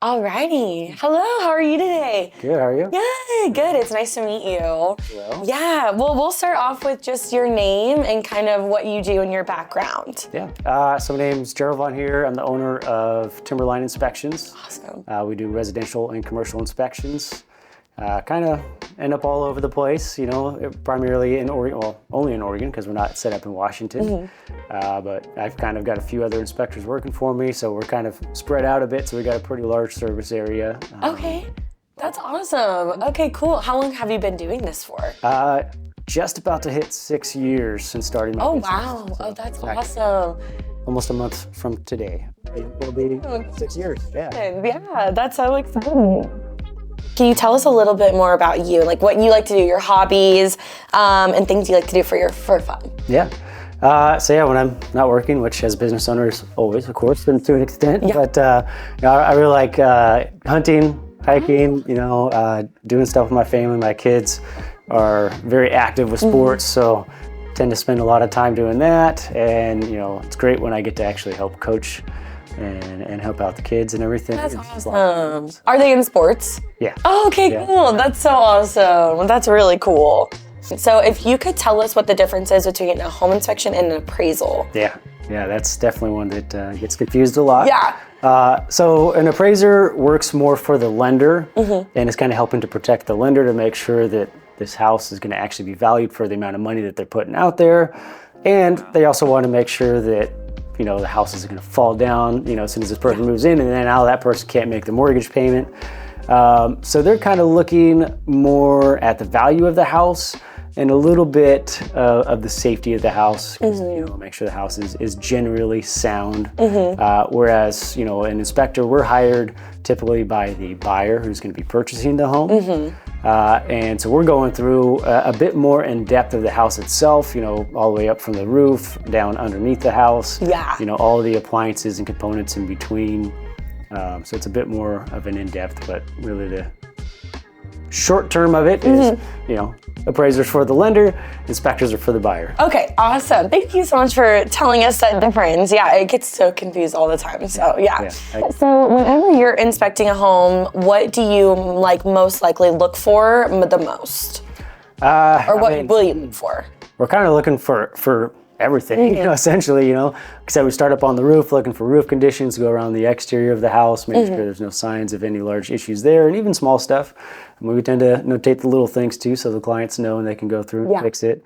Alrighty. Hello, how are you today? Good, how are you? Good. It's nice to meet you. Well. Yeah, well, we'll start off with just your name and kind of what you do in your background. Yeah, so my name's Gerald Von Heer. I'm the owner of Timberline Inspections. Awesome. We do residential and commercial inspections. Kind of end up all over the place, primarily in Oregon, well, only in Oregon because we're not set up in Washington. But I've kind of got a few other inspectors working for me, so we're kind of spread out a bit, so we got a pretty large service area. Okay, that's awesome. Okay, cool. How long have you been doing this for? Just about to hit 6 years since starting my business. Wow. Oh, that's awesome. Almost a month from today. It will be 6 years, yeah. Yeah, that's so exciting. Can you tell us a little bit more about you, like what you like to do, your hobbies, and things you like to do for fun? Yeah. When I'm not working, which as business owners always, of course, to an extent, but I really like hunting, hiking, doing stuff with my family. My kids are very active with sports, so tend to spend a lot of time doing that. And it's great when I get to actually help coach and help out the kids and everything. That's awesome. Are they in sports? Yeah. Oh, okay, cool. That's so awesome. That's really cool. So if you could tell us what the difference is between a home inspection and an appraisal. Yeah, that's definitely one that gets confused a lot. Yeah. So an appraiser works more for the lender and is kind of helping to protect the lender to make sure that this house is going to actually be valued for the amount of money that they're putting out there. And they also want to make sure that the house is going to fall down, as soon as this person moves in, and then now that person can't make the mortgage payment. So they're kind of looking more at the value of the house and a little bit of the safety of the house, because make sure the house is generally sound. Whereas an inspector, we're hired typically by the buyer who's going to be purchasing the home. And so we're going through a bit more in depth of the house itself, all the way up from the roof, down underneath the house, all the appliances and components in between. So it's a bit more of an in-depth, but really the short term of it is, appraisers for the lender, inspectors are for the buyer. Okay, awesome. Thank you so much for telling us that difference. Yeah, it gets so confused all the time. So yeah. So whenever you're inspecting a home, what do you most likely look for the most? Or what will you look for? We're kind of looking for everything, essentially, because we start up on the roof, looking for roof conditions, go around the exterior of the house, make sure there's no signs of any large issues there, and even small stuff. And we tend to notate the little things too, so the clients know and they can go through and fix it.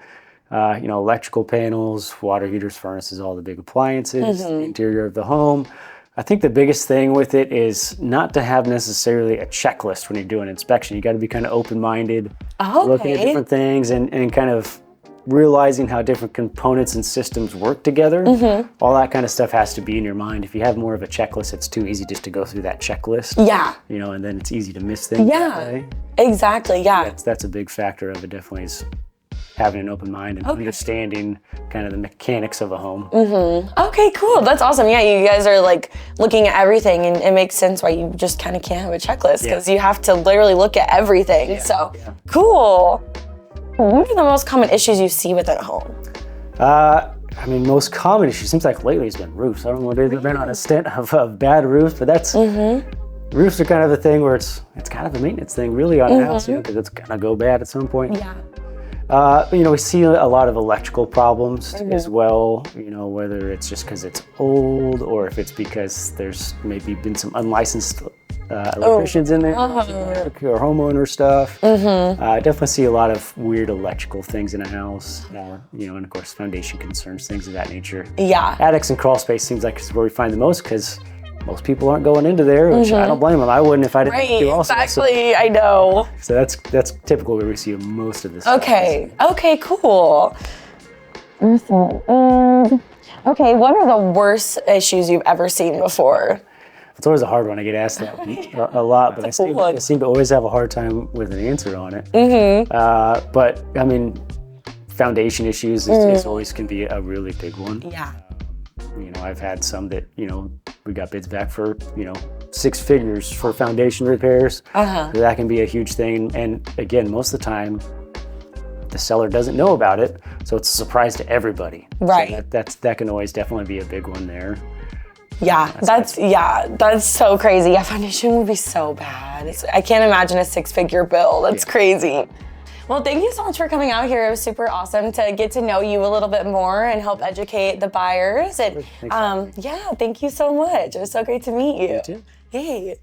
Electrical panels, water heaters, furnaces, all the big appliances, the interior of the home. I think the biggest thing with it is not to have necessarily a checklist when you're doing an inspection. You got to be kind of open-minded, looking at different things and kind of realizing how different components and systems work together. All that kind of stuff has to be in your mind. If you have more of a checklist, it's too easy just to go through that checklist. Yeah. And then it's easy to miss things. Yeah, exactly, yeah. That's a big factor of it, definitely, is having an open mind and understanding kind of the mechanics of a home. Okay, cool. That's awesome. Yeah, you guys are looking at everything, and it makes sense why you just kind of can't have a checklist, because you have to literally look at everything. Cool. What are the most common issues you see within a home? Most common issue seems like lately has been roofs. I don't know whether they've been on a stint of bad roofs, but that's roofs are kind of a thing where it's kind of a maintenance thing really on a house, because it's gonna go bad at some point. Yeah. We see a lot of electrical problems as well, whether it's just because it's old or if it's because there's maybe been some unlicensed electricians in there, or homeowner stuff. I definitely see a lot of weird electrical things in a house, and of course foundation concerns, things of that nature. Yeah. Attics and crawl space seems like it's where we find the most, because most people aren't going into there, which I don't blame them. I wouldn't if I didn't do also. Exactly, I know. So that's typical where we see most of this. Okay, cool. Okay, what are the worst issues you've ever seen before? It's always a hard one. I get asked that a lot, but I seem to always have a hard time with an answer on it. But foundation issues is always can be a really big one. Yeah. I've had some that, we got bids back for, 6 figures for foundation repairs. That can be a huge thing. And again, most of the time, the seller doesn't know about it, so it's a surprise to everybody. Right. So that can always definitely be a big one there. Yeah, that's so crazy. Yeah, foundation would be so bad. I can't imagine a 6-figure bill. That's crazy. Well, thank you so much for coming out here. It was super awesome to get to know you a little bit more and help educate the buyers. And yeah, thank you so much. It was so great to meet you. You too. Hey.